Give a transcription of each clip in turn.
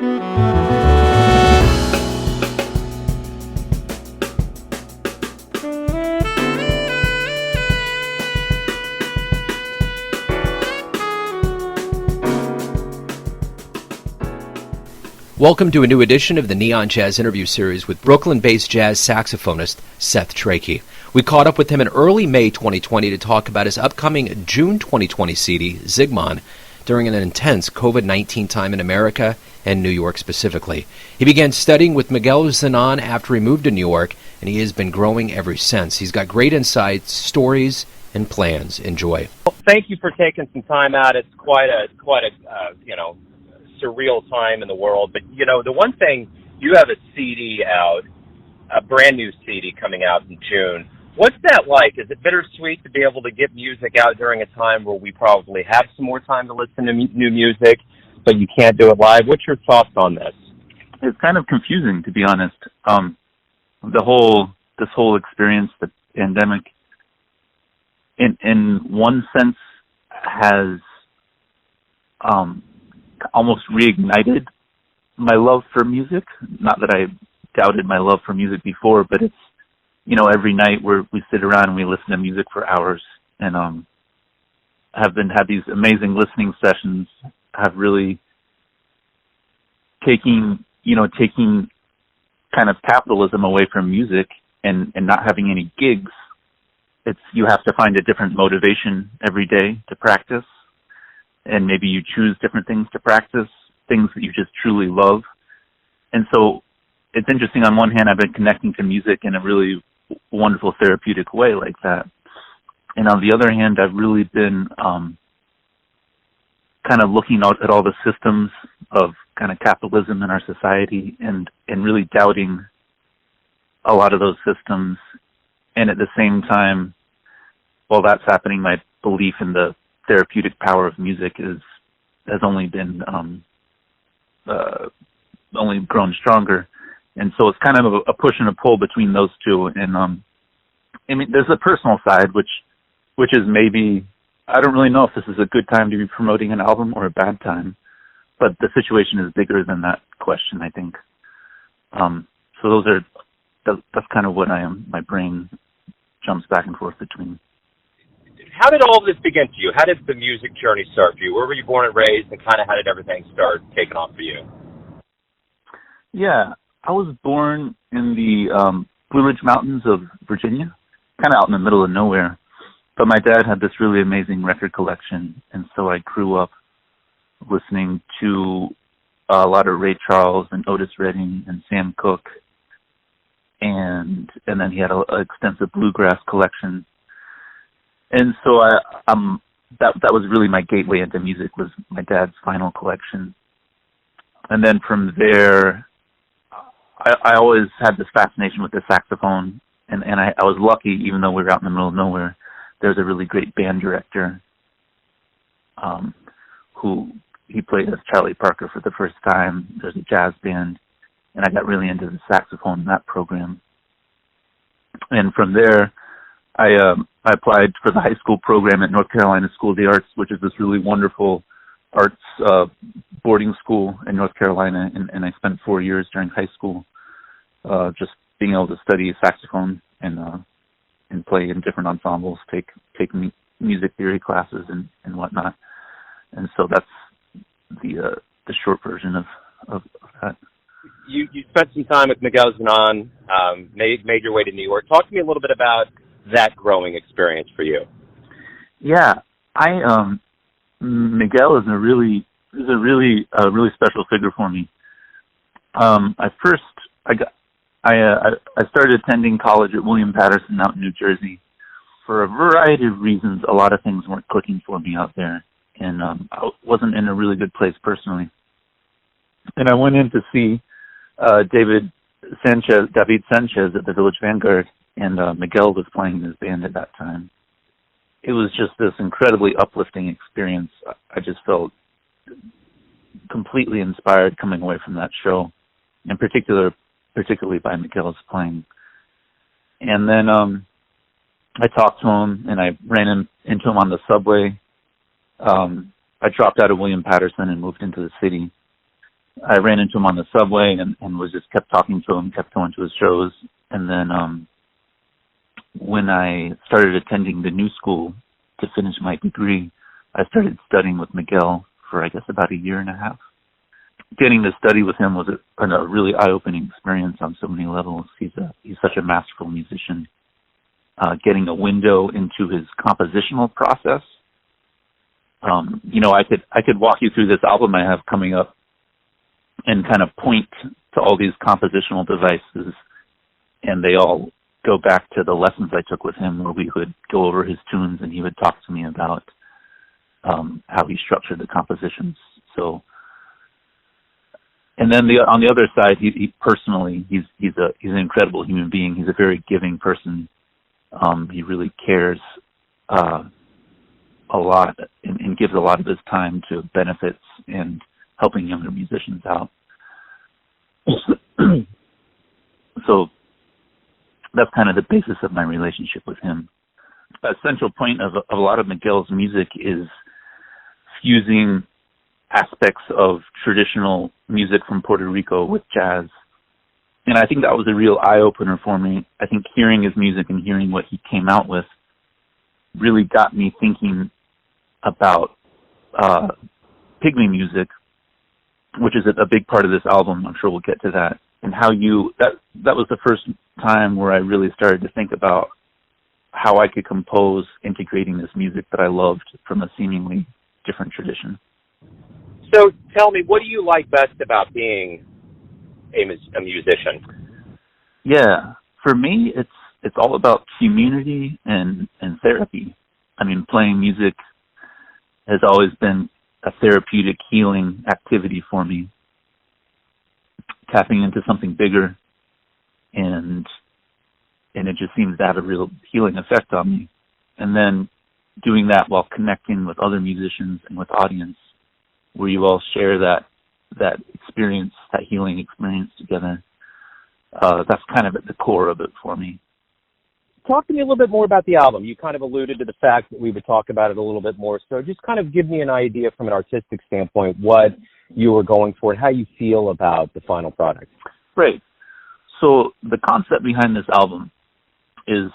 Welcome to a new edition of the Neon Jazz interview series with Brooklyn-based jazz saxophonist Seth Trachy. We caught up with him in early May 2020 to talk about his upcoming June 2020 CD, Zygmon, during an intense COVID-19 time in America and New York specifically. He began studying with Miguel Zenon after he moved to New York, and he has been growing ever since. He's got great insights, stories, and plans. Enjoy. Well, thank you for taking some time out. It's quite a surreal time in the world. But, the one thing, you have a CD out, a brand new CD coming out in June. What's that like? Is it bittersweet to be able to get music out during a time where we probably have some more time to listen to new music, but you can't do it live? What's your thoughts on this? It's kind of confusing, to be honest. This whole experience, the pandemic, in one sense, has almost reignited my love for music. Not that I doubted my love for music before, but it's, every night we sit around and we listen to music for hours, and had these amazing listening sessions, have really taking kind of capitalism away from music and not having any gigs. You have to find a different motivation every day to practice. And maybe you choose different things to practice, things that you just truly love. And so it's interesting. On one hand, I've been connecting to music in a really wonderful therapeutic way like that. And on the other hand, I've really been kind of looking out at all the systems of kind of capitalism in our society and really doubting a lot of those systems. And at the same time, while that's happening, my belief in the therapeutic power of music has only been only grown stronger, and so it's kind of a push and a pull between those two. And there's a personal side which is maybe, I don't really know if this is a good time to be promoting an album or a bad time, but the situation is bigger than that question, I think. So that's kind of what I am. My brain jumps back and forth between. How did all of this begin for you? How did the music journey start for you? Where were you born and raised, and kind of how did everything start taking off for you? Yeah, I was born in the Blue Ridge Mountains of Virginia, kind of out in the middle of nowhere. But my dad had this really amazing record collection, and so I grew up listening to a lot of Ray Charles and Otis Redding and Sam Cooke, and then he had an extensive bluegrass collection. And so that was really my gateway into music, was my dad's vinyl collection. And then from there, I always had this fascination with the saxophone, and I was lucky, even though we were out in the middle of nowhere. There's a really great band director who he played as Charlie Parker for the first time. There's a jazz band, and I got really into the saxophone in that program. And from there, I applied for the high school program at North Carolina School of the Arts, which is this really wonderful arts boarding school in North Carolina, and I spent 4 years during high school just being able to study saxophone and play in different ensembles, take music theory classes and whatnot. And so that's the short version of that. You spent some time with Miguel Zenon, made your way to New York. Talk to me a little bit about that growing experience for you. Yeah, Miguel is a really special figure for me. I started attending college at William Patterson out in New Jersey. For a variety of reasons, a lot of things weren't clicking for me out there, and I wasn't in a really good place personally. And I went in to see David Sanchez at the Village Vanguard, and Miguel was playing in his band at that time. It was just this incredibly uplifting experience. I just felt completely inspired coming away from that show, in particularly by Miguel's playing. And then I talked to him, and I ran into him on the subway. I dropped out of William Patterson and moved into the city. I ran into him on the subway and was just kept talking to him, kept going to his shows. And then when I started attending the new school to finish my degree, I started studying with Miguel for, I guess, about a year and a half. Getting to study with him was a really eye-opening experience on so many levels. He's such a masterful musician. Getting a window into his compositional process. I could walk you through this album I have coming up and kind of point to all these compositional devices, and they all go back to the lessons I took with him, where we would go over his tunes and he would talk to me about how he structured the compositions. So, and then on the other side, he personally, he's an incredible human being. He's a very giving person. He really cares a lot and gives a lot of his time to benefits and helping younger musicians out. So that's kind of the basis of my relationship with him. A central point of a lot of Miguel's music is fusing aspects of traditional music from Puerto Rico with jazz. And I think that was a real eye-opener for me. I think hearing his music and hearing what he came out with really got me thinking about pygmy music, which is a big part of this album. I'm sure we'll get to that. And how that was the first time where I really started to think about how I could compose integrating this music that I loved from a seemingly different tradition. So tell me, what do you like best about being a musician? Yeah, for me, it's all about community and therapy. I mean, playing music has always been a therapeutic healing activity for me. Tapping into something bigger, and it just seems to have a real healing effect on me. And then doing that while connecting with other musicians and with audience, where you all share that experience, that healing experience together. That's kind of at the core of it for me. Talk to me a little bit more about the album. You kind of alluded to the fact that we would talk about it a little bit more. So just kind of give me an idea from an artistic standpoint what you were going for and how you feel about the final product. Right. So the concept behind this album is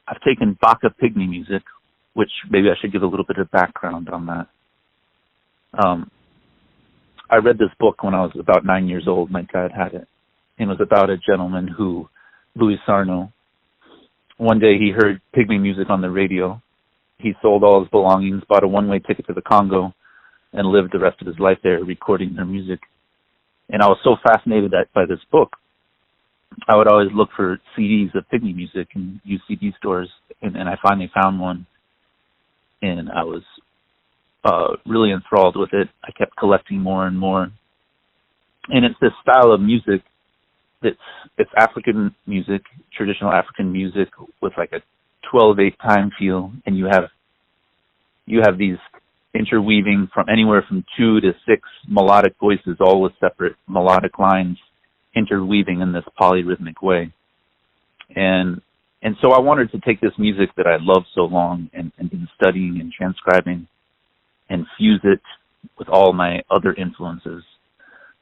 I've taken Baka pygmy music, which maybe I should give a little bit of background on that. I read this book when I was about 9 years old. My dad had it. It was about a gentleman Louis Sarno. One day he heard pygmy music on the radio. He sold all his belongings, bought a one-way ticket to the Congo, and lived the rest of his life there recording their music. And I was so fascinated by this book, I would always look for CDs of pygmy music in used CD stores, and I finally found one, and I was really enthralled with it. I kept collecting more and more. And it's this style of music it's African music, traditional African music with like a 12/8 time feel, and you have these interweaving from anywhere from 2 to 6 melodic voices, all with separate melodic lines interweaving in this polyrhythmic way. And so I wanted to take this music that I loved so long and been studying and transcribing and fuse it with all my other influences.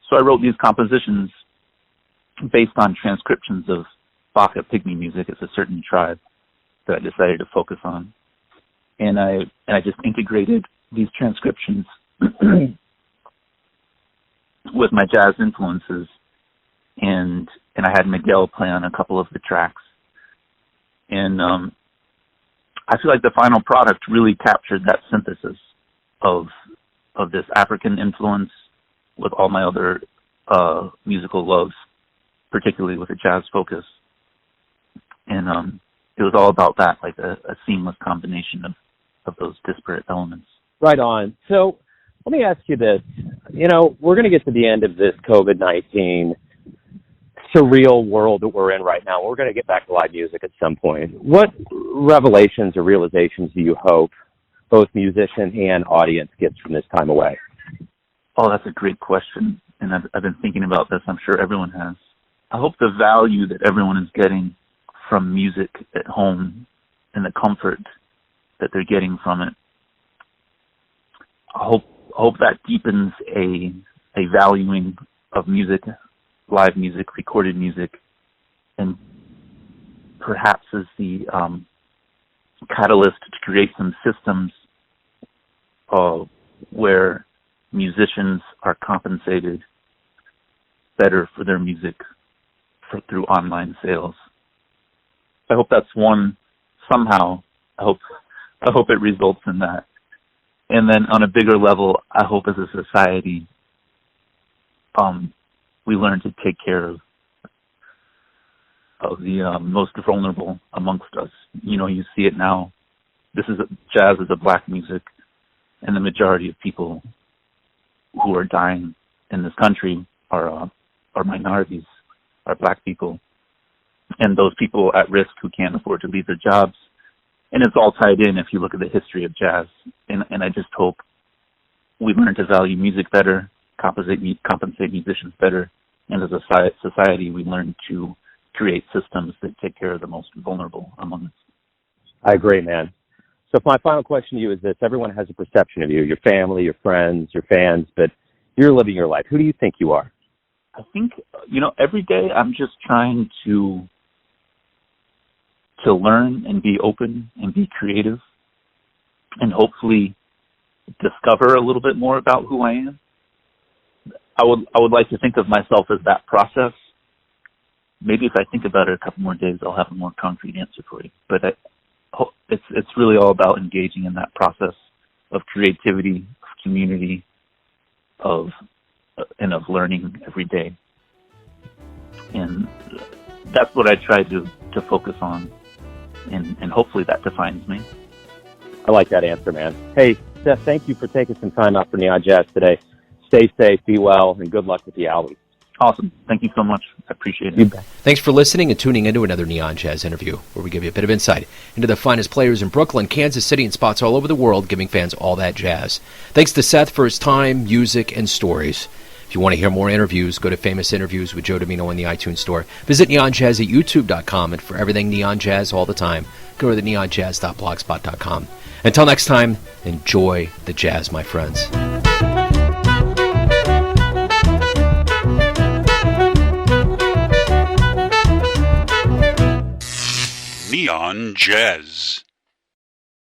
So I wrote these compositions based on transcriptions of Baka pygmy music. It's a certain tribe that I decided to focus on. And I just integrated these transcriptions with my jazz influences, and I had Miguel play on a couple of the tracks. And I feel like the final product really captured that synthesis of this African influence with all my other musical loves, particularly with a jazz focus. And it was all about that, like a seamless combination of those disparate elements. Right on. So let me ask you this. We're going to get to the end of this COVID-19 surreal world that we're in right now. We're going to get back to live music at some point. What revelations or realizations do you hope both musician and audience gets from this time away? Oh, that's a great question. And I've been thinking about this. I'm sure everyone has. I hope the value that everyone is getting from music at home and the comfort that they're getting from it, I hope that deepens a a valuing of music, live music, recorded music, and perhaps as the catalyst to create some systems where musicians are compensated better for their music through online sales. I hope that's one somehow. I hope it results in that. And then on a bigger level, I hope as a society, we learn to take care of the most vulnerable amongst us. You know, you see it now. Jazz is a black music, and the majority of people who are dying in this country are minorities, are black people, and those people at risk who can't afford to leave their jobs. And it's all tied in if you look at the history of jazz. And I just hope we learn to value music better, compensate musicians better, and as a society we learn to create systems that take care of the most vulnerable among us. I agree, man. So my final question to you is this. Everyone has a perception of you, your family, your friends, your fans, but you're living your life. Who do you think you are? I think, every day I'm just trying to learn and be open and be creative and hopefully discover a little bit more about who I am. I would like to think of myself as that process. Maybe if I think about it a couple more days, I'll have a more concrete answer for you. But it's really all about engaging in that process of creativity, of community, of learning every day. And that's what I try to focus on. And hopefully that defines me. I like that answer, man. Hey, Seth, thank you for taking some time out for Neon Jazz today. Stay safe, be well, and good luck with the album. Awesome. Thank you so much. I appreciate it. Thanks for listening and tuning into another Neon Jazz interview, where we give you a bit of insight into the finest players in Brooklyn, Kansas City, and spots all over the world, giving fans all that jazz. Thanks to Seth for his time, music, and stories. If you want to hear more interviews, go to Famous Interviews with Joe Domino in the iTunes Store. Visit neonjazz at youtube.com, and for everything Neon Jazz all the time, go to the neonjazz.blogspot.com. Until next time, enjoy the jazz, my friends. Neon Jazz.